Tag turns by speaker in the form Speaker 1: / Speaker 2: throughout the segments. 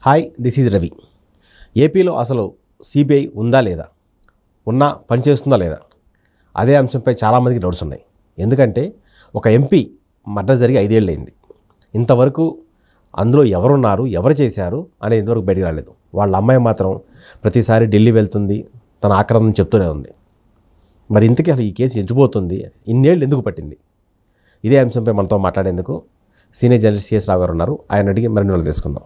Speaker 1: Hi, this is Ravi. ఏపీలో అసలు CBI ఉందా లేదా, ఉన్నా పనిచేస్తుందా లేదా, అదే అంశంపై చాలామందికి డౌట్స్ ఉన్నాయి. ఎందుకంటే ఒక ఎంపీ మర్డర్ జరిగి 5 ఏళ్ళు అయింది. ఇంతవరకు అందులో ఎవరున్నారు, ఎవరు చేశారు అనేది ఇంతవరకు బయటికి రాలేదు. వాళ్ళ అమ్మాయి మాత్రం ప్రతిసారి ఢిల్లీ వెళ్తుంది, తన ఆక్రమణ చెప్తూనే ఉంది. మరి ఇంతకీ అసలు ఈ కేసు ఎంచిపోతుంది, ఇన్నేళ్ళు ఎందుకు పట్టింది? ఇదే అంశంపై మనతో మాట్లాడేందుకు సీనియర్ జర్నలిస్ట్ సిఎస్ రావు గారు ఉన్నారు. ఆయన అడిగి మరిన్ని వాళ్ళు తీసుకుందాం.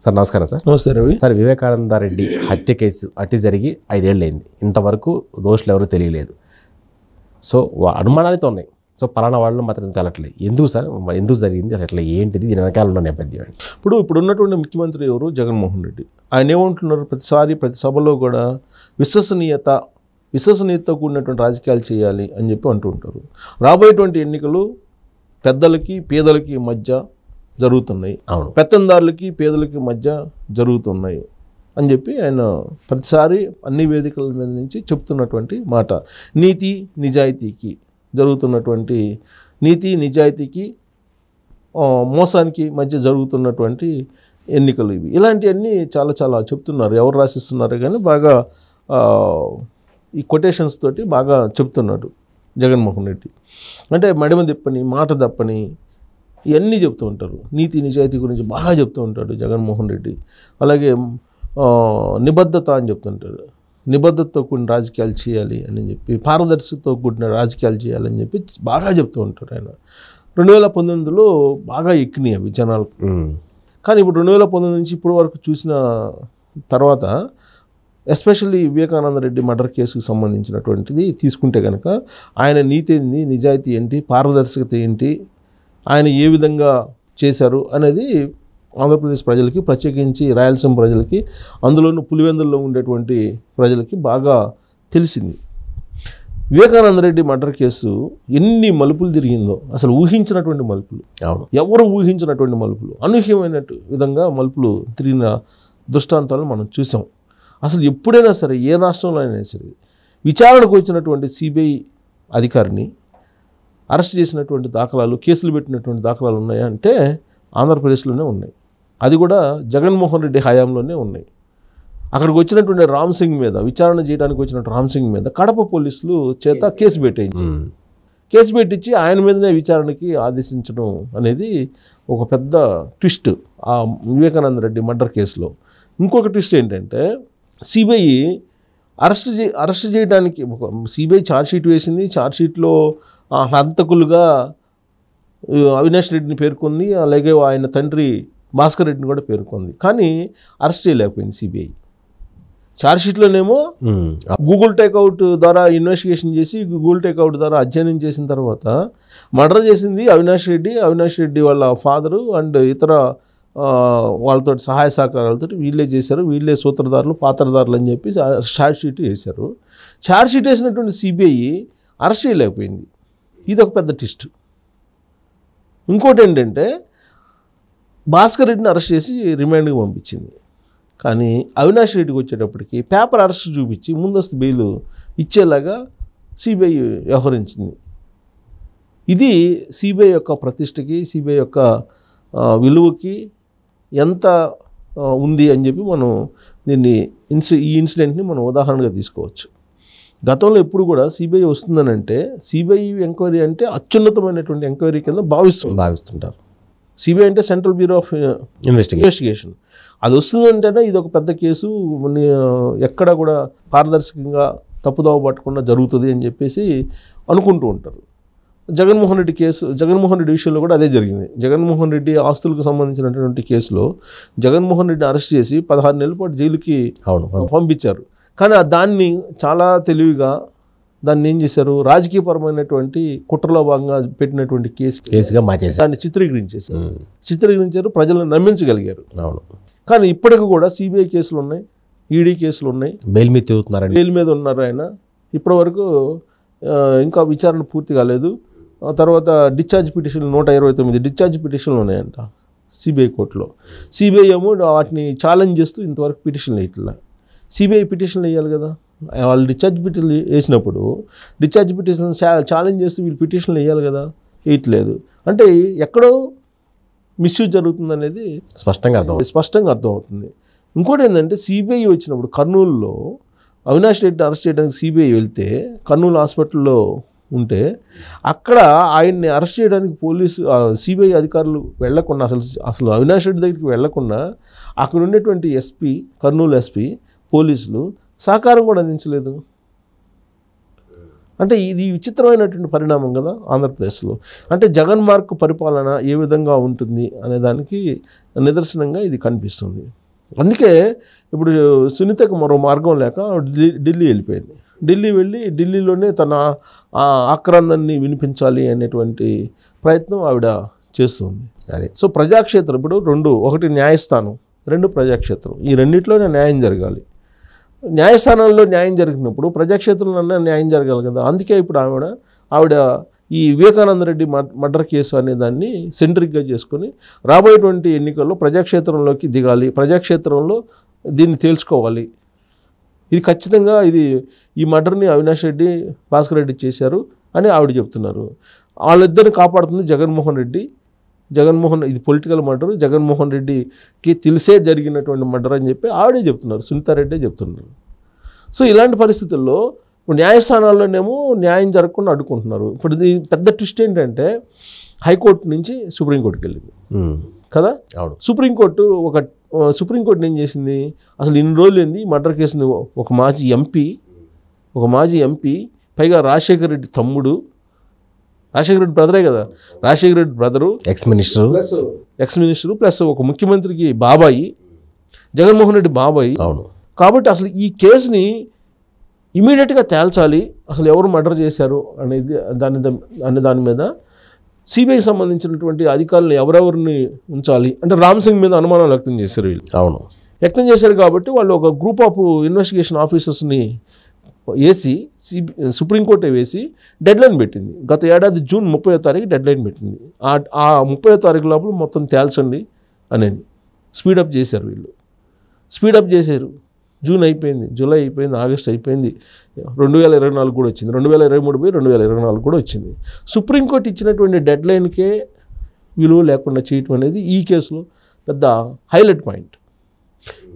Speaker 1: సార్ నమస్కారం. సార్
Speaker 2: నమస్తే రవి.
Speaker 1: సార్, వివేకానంద రెడ్డి హత్య జరిగి 5 ఏళ్ళు అయింది. ఇంతవరకు దోషులు ఎవరూ తెలియలేదు. సో అనుమానాలతో ఉన్నాయి. సో పలానా వాళ్ళు మాత్రం తెలట్లేదు. ఎందుకు సార్, ఎందుకు జరిగింది అట్లా, ఏంటిది, దీని వెనకాల ఉన్న నేపథ్యం ఏంటి?
Speaker 2: ఇప్పుడు ఉన్నటువంటి ముఖ్యమంత్రి ఎవరు? జగన్మోహన్ రెడ్డి. ఆయన ఏమంటున్నారు ప్రతి సభలో కూడా విశ్వసనీయతతో కూడినటువంటి రాజకీయాలు చేయాలి అని చెప్పి అంటూ ఉంటారు. రాబోయేటువంటి ఎన్నికలు పెద్దలకి పేదలకి మధ్య జరుగుతున్నాయి, పెత్తందారులకి పేదలకి మధ్య జరుగుతున్నాయి అని చెప్పి ఆయన ప్రతిసారి అన్ని వేదికల మీద నుంచి చెప్తున్నటువంటి మాట. నీతి నిజాయితీకి జరుగుతున్నటువంటి మోసానికి మధ్య జరుగుతున్నటువంటి ఎన్నికలు ఇవి. ఇలాంటివన్నీ చాలా చెప్తున్నారు. ఎవరు రాసిస్తున్నారు కానీ బాగా ఈ కొటేషన్స్ తోటి బాగా చెప్తున్నాడు జగన్మోహన్ రెడ్డి. అంటే మడిమ తిప్పని, మాట తప్పని ఇవన్నీ చెప్తూ ఉంటారు. నీతి నిజాయితీ గురించి బాగా చెప్తూ ఉంటాడు జగన్మోహన్ రెడ్డి. అలాగే నిబద్ధత అని చెప్తుంటాడు. నిబద్ధతతో కూడిన రాజకీయాలు చేయాలి అని చెప్పి, పారదర్శకతో కూడిన రాజకీయాలు చేయాలని చెప్పి బాగా చెప్తూ ఉంటాడు ఆయన. 2019లో బాగా ఎక్కినాయి అవి జనాలకు. కానీ ఇప్పుడు 2019 నుంచి ఇప్పటి వరకు చూసిన తర్వాత, ఎస్పెషల్లీ వివేకానంద రెడ్డి మర్డర్ కేసుకు సంబంధించినటువంటిది తీసుకుంటే కనుక, ఆయన నీతి ఏంటి, నిజాయితీ ఏంటి, పారదర్శకత ఏంటి, ఆయన ఏ విధంగా చేశారు అనేది ఆంధ్రప్రదేశ్ ప్రజలకి, ప్రత్యేకించి రాయలసీమ ప్రజలకి, అందులోనూ పులివెందుల్లో ఉండేటువంటి ప్రజలకి బాగా తెలిసింది. వివేకానంద రెడ్డి మర్డర్ కేసు ఎన్ని మలుపులు తిరిగిందో, అసలు ఊహించినటువంటి మలుపులు, ఎవరు ఊహించినటువంటి మలుపులు, అనూహ్యమైన విధంగా మలుపులు తిరిగిన దృష్టాంతాలను మనం చూసాం. అసలు ఎప్పుడైనా సరే, ఏ రాష్ట్రంలో అయినా సరే, విచారణకు వచ్చినటువంటి సిబిఐ అధికారిని అరెస్ట్ చేసినటువంటి దాఖలాలు, కేసులు పెట్టినటువంటి దాఖలాలు ఉన్నాయా అంటే ఆంధ్రప్రదేశ్లోనే ఉన్నాయి. అది కూడా జగన్మోహన్ రెడ్డి హయాంలోనే ఉన్నాయి. అక్కడికి వచ్చినటువంటి రామ్ సింగ్ మీద, విచారణ చేయడానికి వచ్చినటువంటి రామ్ సింగ్ మీద కడప పోలీసులు చేత కేసు పెట్టించి ఆయన మీదనే విచారణకి ఆదేశించడం అనేది ఒక పెద్ద ట్విస్ట్ ఆ వివేకానంద రెడ్డి మర్డర్ కేసులో. ఇంకొక ట్విస్ట్ ఏంటంటే, సిబిఐ అరెస్ట్ చేయడానికి సిబిఐ ఛార్జ్షీట్ వేసింది. ఛార్జ్షీట్లో హంతకులుగా అవినాష్ రెడ్డిని పేర్కొంది, అలాగే ఆయన తండ్రి భాస్కర్ రెడ్డిని కూడా పేర్కొంది. కానీ అరెస్ట్ చేయలేకపోయింది సిబిఐ. ఛార్జ్షీట్లోనేమో గూగుల్ టేక్అవుట్ ద్వారా ఇన్వెస్టిగేషన్ చేసి, గూగుల్ టేక్అవుట్ ద్వారా అధ్యయనం చేసిన తర్వాత మర్డర్ చేసింది అవినాష్ రెడ్డి వాళ్ళ ఫాదరు అండ్ ఇతర వాళ్ళతో సహాయ సహకారాలతో వీళ్ళే చేశారు, వీళ్ళే సూత్రధారులు, పాత్రధారులు అని చెప్పి ఛార్జ్షీట్ వేశారు. ఛార్జ్షీట్ వేసినటువంటి సిబిఐ అరెస్ట్ చేయలేకపోయింది. ఇది ఒక పెద్ద ట్విస్ట్. ఇంకోటి ఏంటంటే, భాస్కర్ రెడ్డిని అరెస్ట్ చేసి రిమాండ్కి పంపించింది. కానీ అవినాష్ రెడ్డికి వచ్చేటప్పటికి పేపర్ అరెస్ట్ చూపించి ముందస్తు బెయిల్ ఇచ్చేలాగా సిబిఐ వ్యవహరించింది. ఇది సిబిఐ యొక్క ప్రతిష్టకి, సిబిఐ యొక్క విలువకి ఎంత ఉంది అని చెప్పి మనం ఈ ఇన్సిడెంట్ని మనం ఉదాహరణగా తీసుకోవచ్చు. గతంలో ఎప్పుడు కూడా సిబిఐ వస్తుందనంటే, సిబిఐ ఎంక్వైరీ అంటే అత్యున్నతమైనటువంటి ఎంక్వైరీ కింద భావిస్తుంటారు. సిబిఐ అంటే సెంట్రల్ బ్యూరో ఆఫ్ ఇన్వెస్టిగేషన్. అది వస్తుందంటేనే ఇది ఒక పెద్ద కేసు, ఎక్కడ కూడా పారదర్శకంగా తప్పుదోవ పట్టకుండా జరుగుతుంది అని చెప్పేసి అనుకుంటూ ఉంటారు. జగన్మోహన్ రెడ్డి విషయంలో కూడా అదే జరిగింది. జగన్మోహన్ రెడ్డి ఆస్తులకు సంబంధించినటువంటి కేసులో జగన్మోహన్ రెడ్డిని అరెస్ట్ చేసి 16 నెలల పాటు జైలుకి పంపించారు. కానీ దాన్ని చాలా తెలివిగా దాన్ని ఏం చేశారు, రాజకీయపరమైనటువంటి కుట్రలో భాగంగా పెట్టినటువంటి కేసుగా దాన్ని చిత్రీకరించారు, ప్రజలను నమ్మించగలిగారు. కానీ ఇప్పటికి కూడా సిబిఐ కేసులు ఉన్నాయి, ఈడీ కేసులు ఉన్నాయి,
Speaker 1: బెయిల్ మీద
Speaker 2: ఉన్నారు ఆయన. ఇప్పటి వరకు ఇంకా విచారణ పూర్తి కాలేదు. తర్వాత డిశ్చార్జ్ పిటిషన్లు 129 డిశ్చార్జ్ పిటిషన్లు ఉన్నాయంట సిబిఐ కోర్టులో. సిబిఐ ఏమో వాటిని ఛాలెంజ్ చేస్తూ ఇంతవరకు పిటిషన్లు వేయట్లా. సిబిఐ పిటిషన్లు వేయాలి కదా, వాళ్ళు డిశ్చార్జ్ పిటిషన్లు వేసినప్పుడు డిశ్చార్జ్ పిటిషన్ ఛాలెంజ్ చేస్తూ వీళ్ళు పిటిషన్లు వేయాలి కదా, వేయట్లేదు. అంటే ఎక్కడో మిస్యూజ్ జరుగుతుందనేది
Speaker 1: స్పష్టంగా
Speaker 2: అర్థమవుతుంది. ఇంకోటి ఏంటంటే సిబిఐ వచ్చినప్పుడు కర్నూలులో అవినాష్ రెడ్డిని అరెస్ట్ చేయడానికి సిబిఐ వెళ్తే కర్నూలు హాస్పిటల్లో ఉంటే అక్కడ ఆయన్ని అరెస్ట్ చేయడానికి సిబిఐ అధికారులు వెళ్లకుండా అసలు అవినాష్ రెడ్డి దగ్గరికి వెళ్లకుండా అక్కడ ఉండేటువంటి ఎస్పీ, కర్నూలు ఎస్పీ, పోలీసులు సహకారం కూడా అందించలేదు. అంటే ఇది విచిత్రమైనటువంటి పరిణామం కదా ఆంధ్రప్రదేశ్లో. అంటే జగన్ మార్క్ పరిపాలన ఏ విధంగా ఉంటుంది అనే దానికి నిదర్శనంగా ఇది కనిపిస్తుంది. అందుకే ఇప్పుడు సునీతకు మరో మార్గం లేక ఢిల్లీ వెళ్ళిపోయింది. ఢిల్లీ వెళ్ళి ఢిల్లీలోనే తన ఆక్రందాన్ని వినిపించాలి అనేటువంటి ప్రయత్నం ఆవిడ చేస్తుంది.
Speaker 1: అదే
Speaker 2: సో ప్రజాక్షేత్రం ఇప్పుడు రెండు, ఒకటి న్యాయస్థానం, రెండు ప్రజాక్షేత్రం. ఈ రెండిట్లోనే న్యాయం జరగాలి. న్యాయస్థానంలో న్యాయం జరిగినప్పుడు ప్రజాక్షేత్రంలో న్యాయం జరగాలి కదా. అందుకే ఇప్పుడు ఆవిడ ఈ వివేకానంద రెడ్డి మర్డర్ కేసు అనే దాన్ని సెంట్రిక్గా చేసుకొని రాబోయేటువంటి ఎన్నికల్లో ప్రజాక్షేత్రంలోకి దిగాలి, ప్రజాక్షేత్రంలో దీన్ని తేల్చుకోవాలి. ఇది ఖచ్చితంగా ఈ మర్డర్ని అవినాష్ రెడ్డి, భాస్కర్ రెడ్డి చేశారు అని ఆవిడ చెప్తున్నారు. వాళ్ళిద్దరిని కాపాడుతుంది జగన్మోహన్ ఇది పొలిటికల్ మర్డర్, జగన్మోహన్ రెడ్డికి తెలిసే జరిగినటువంటి మర్డర్ అని చెప్పి ఆవిడే చెప్తున్నారు, సునీతారెడ్డి చెప్తున్నారు. సో ఇలాంటి పరిస్థితుల్లో న్యాయస్థానాల్లోనేమో న్యాయం జరగకుండా అడ్డుకుంటున్నారు. ఇప్పుడు ఇది పెద్ద ట్విస్ట్ ఏంటంటే హైకోర్టు నుంచి సుప్రీంకోర్టుకి వెళ్ళింది కదా. సుప్రీంకోర్టు ఏం చేసింది, అసలు ఇన్ని రోజులు ఏంది మర్డర్ కేసుని ఒక మాజీ ఎంపీ పైగా రాజశేఖర రెడ్డి తమ్ముడు, రాజశేఖర రెడ్డి బ్రదరే కదా, Rajasekhara Reddy brother, X minister plus ఒక ముఖ్యమంత్రికి బాబాయి, జగన్మోహన్ రెడ్డి బాబాయి. కాబట్టి అసలు ఈ కేసుని ఇమీడియట్గా తేల్చాలి, అసలు ఎవరు మర్డర్ చేశారు అనేది దాని మీద సిబిఐకి సంబంధించినటువంటి అధికారులు ఎవరెవరిని ఉంచాలి అంటే రామ్ సింగ్ మీద అనుమానాలు వ్యక్తం చేశారు వీళ్ళు. వ్యక్తం చేశారు కాబట్టి వాళ్ళు ఒక గ్రూప్ ఆఫ్ ఇన్వెస్టిగేషన్ ఆఫీసర్స్ని వేసి సుప్రీంకోర్టు వేసి డెడ్లైన్ పెట్టింది. గత ఏడాది జూన్ 30వ తారీఖు డెడ్లైన్ పెట్టింది. ఆ 30వ తారీఖు లోపల మొత్తం తేల్చండి అనేది స్పీడప్ చేశారు వీళ్ళు. జూన్ అయిపోయింది, జూలై అయిపోయింది, ఆగస్ట్ అయిపోయింది, 2024 కూడా వచ్చింది, 2023 పోయి 2024 కూడా వచ్చింది. సుప్రీంకోర్టు ఇచ్చినటువంటి డెడ్లైన్కే విలువ లేకుండా చేయటం అనేది ఈ కేసులో పెద్ద హైలైట్ పాయింట్.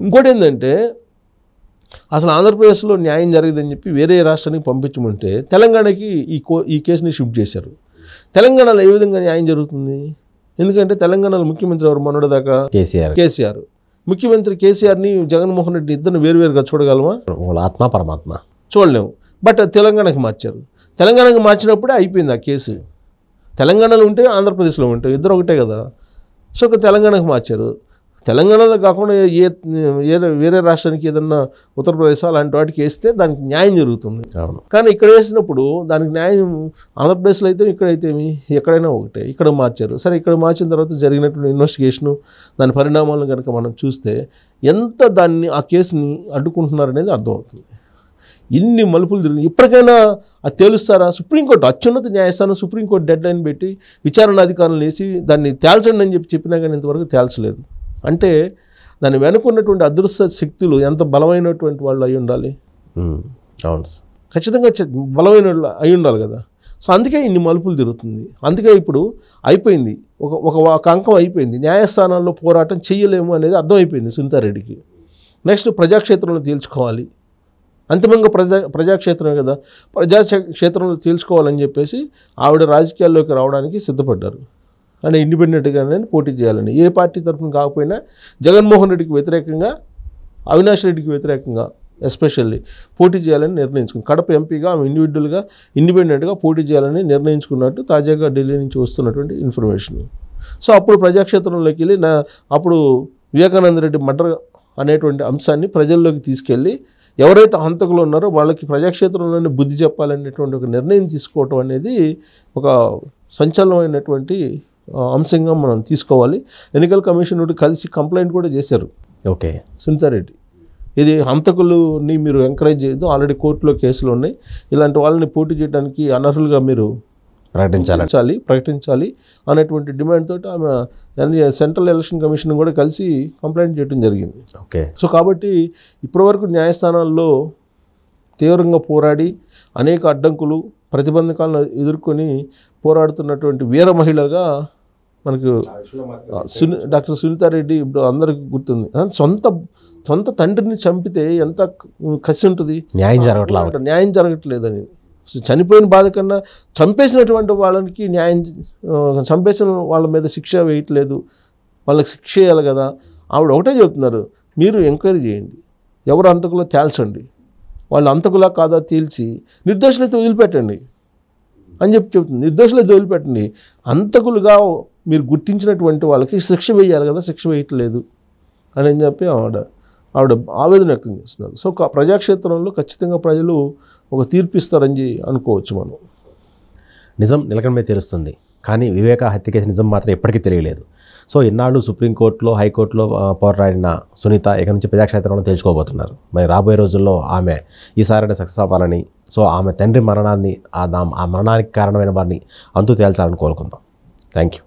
Speaker 2: ఇంకోటి ఏంటంటే అసలు ఆంధ్రప్రదేశ్లో న్యాయం జరగదని చెప్పి వేరే రాష్ట్రానికి పంపించమంటే తెలంగాణకి ఈ కేసుని షిఫ్ట్ చేశారు. తెలంగాణలో ఏ విధంగా న్యాయం జరుగుతుంది? ఎందుకంటే తెలంగాణలో ముఖ్యమంత్రి ఎవరు మొన్నటిదాకా కేసీఆర్. ముఖ్యమంత్రి కేసీఆర్ని జగన్మోహన్ రెడ్డి ఇద్దరిని వేరువేరుగా చూడగలమా?
Speaker 1: ఆత్మ పరమాత్మ
Speaker 2: చూడలేము. బట్ తెలంగాణకి మార్చారు. తెలంగాణకి మార్చినప్పుడే అయిపోయింది ఆ కేసు. తెలంగాణలో ఉంటే ఆంధ్రప్రదేశ్లో ఉంటే ఇద్దరు ఒకటే కదా. సో తెలంగాణకి మార్చారు. తెలంగాణలో కాకుండా వేరే రాష్ట్రానికి ఏదన్నా ఉత్తరప్రదేశ్ అలాంటి వాటికి వేస్తే దానికి న్యాయం జరుగుతుంది. కానీ ఇక్కడ వేసినప్పుడు దానికి న్యాయం ఆంధ్రప్రదేశ్లో అయితే ఇక్కడైతే ఎక్కడైనా ఒకటే. ఇక్కడ మార్చారు. సరే, ఇక్కడ మార్చిన తర్వాత జరిగినటువంటి ఇన్వెస్టిగేషను దాని పరిణామాలను కనుక మనం చూస్తే ఎంత ఆ కేసుని అడ్డుకుంటున్నారనేది అర్థమవుతుంది. ఇన్ని మలుపులు తిరిగి ఇప్పటికైనా అది తేలుస్తారా? సుప్రీంకోర్టు అత్యున్నత న్యాయస్థానం సుప్రీంకోర్టు డెడ్లైన్ పెట్టి విచారణ అధికారులు వేసి దాన్ని తేల్చండి అని చెప్పినా కానీ ఇంతవరకు తేల్చలేదు. అంటే దాన్ని వెనుకున్నటువంటి అదృశ్య శక్తులు ఎంత బలమైనటువంటి వాళ్ళు అయి ఉండాలి.
Speaker 1: అవును,
Speaker 2: ఖచ్చితంగా బలమైన వాళ్ళు అయి ఉండాలి కదా. సో అందుకే ఇన్ని మలుపులు తిరుగుతుంది. అందుకే ఇప్పుడు అయిపోయింది, ఒక అంకం అయిపోయింది. న్యాయస్థానాల్లో పోరాటం చేయలేము అనేది అర్థమైపోయింది సునీతారెడ్డికి. నెక్స్ట్ ప్రజాక్షేత్రంలో తేల్చుకోవాలి. అంతిమంగా ప్రజాక్షేత్రమే కదా, ప్రజాక్షేత్రంలో తేల్చుకోవాలని చెప్పేసి ఆవిడ రాజకీయాల్లోకి రావడానికి సిద్ధపడ్డారు. అంటే ఇండిపెండెంట్గానే పోటీ చేయాలని, ఏ పార్టీ తరఫున కాకపోయినా జగన్మోహన్ రెడ్డికి వ్యతిరేకంగా, అవినాష్ రెడ్డికి వ్యతిరేకంగా ఎస్పెషల్లీ పోటీ చేయాలని నిర్ణయించుకుంది. కడప ఎంపీగా ఆమె ఇండిపెండెంట్గా పోటీ చేయాలని నిర్ణయించుకున్నట్టు తాజాగా ఢిల్లీ నుంచి వస్తున్నటువంటి ఇన్ఫర్మేషన్. సో అప్పుడు ప్రజాక్షేత్రంలోకి వెళ్ళి అప్పుడు వివేకానంద రెడ్డి మర్డర్ అనేటువంటి అంశాన్ని ప్రజల్లోకి తీసుకెళ్ళి ఎవరైతే హంతకులు ఉన్నారో వాళ్ళకి ప్రజాక్షేత్రంలోనే బుద్ధి చెప్పాలనేటువంటి ఒక నిర్ణయం తీసుకోవటం అనేది ఒక సంచలనమైనటువంటి అంశంగా మనం తీసుకోవాలి. ఎన్నికల కమిషన్ కలిసి కంప్లైంట్ కూడా చేశారు సునీతారెడ్డి. ఇది హంతకులని మీరు ఎంకరేజ్ చేయొద్దు, ఆల్రెడీ కోర్టులో కేసులు ఉన్నాయి, ఇలాంటి వాళ్ళని పోటీ చేయడానికి అనర్హులుగా మీరు ప్రకటించాలి అనేటువంటి డిమాండ్ తోటి ఆమె సెంట్రల్ ఎలక్షన్ కమిషన్ కూడా కలిసి కంప్లైంట్ చేయడం జరిగింది. సో కాబట్టి ఇప్పటివరకు న్యాయస్థానాల్లో తీవ్రంగా పోరాడి అనేక అడ్డంకులు, ప్రతిబంధకాలను ఎదుర్కొని పోరాడుతున్నటువంటి వీర మహిళగా మనకు డాక్టర్ సునీతారెడ్డి ఇప్పుడు అందరికీ గుర్తుంది. సొంత తండ్రిని చంపితే ఎంత కసి ఉంటుంది, న్యాయం జరగట్లేదని. చనిపోయిన బాధ కన్నా చంపేసినటువంటి వాళ్ళకి చంపేసిన వాళ్ళ మీద శిక్ష వేయట్లేదు, వాళ్ళకి శిక్ష చేయాలి కదా. ఆవిడ ఒకటే చెప్తున్నారు, మీరు ఎంక్వైరీ చేయండి, ఎవరు అంతకులో తేల్చండి, వాళ్ళు అంతకులా కాదా తేల్చి నిర్దోషులైతే వదిలిపెట్టండి అని చెప్తుంది. నిర్దోషులైతే వదిలిపెట్టండి, అంతకులుగా మీరు గుర్తించినటువంటి వాళ్ళకి శిక్ష వేయాలి కదా, శిక్ష వేయట్లేదు అని చెప్పి ఆవిడ ఆవేదన వ్యక్తం చేస్తున్నారు. సో ప్రజాక్షేత్రంలో ఖచ్చితంగా ప్రజలు ఒక తీర్పు ఇస్తారని అనుకోవచ్చు మనం.
Speaker 1: నిజం నిలకడమే తెలుస్తుంది, కానీ వివేక హత్య కేసు నిజం మాత్రం ఎప్పటికీ తెలియలేదు. సో ఇన్నాళ్ళు సుప్రీంకోర్టులో హైకోర్టులో పోరాడిన సునీత ఇక నుంచి ప్రజాక్షేత్రంలో తెలుసుకోబోతున్నారు. మరి రాబోయే రోజుల్లో ఆమె ఈసారి సక్సెస్ అవ్వాలని, సో ఆమె తండ్రి మరణాన్ని ఆ మరణానికి కారణమైన వారిని అంతు తేల్చాలని కోరుకుందాం. Thank you.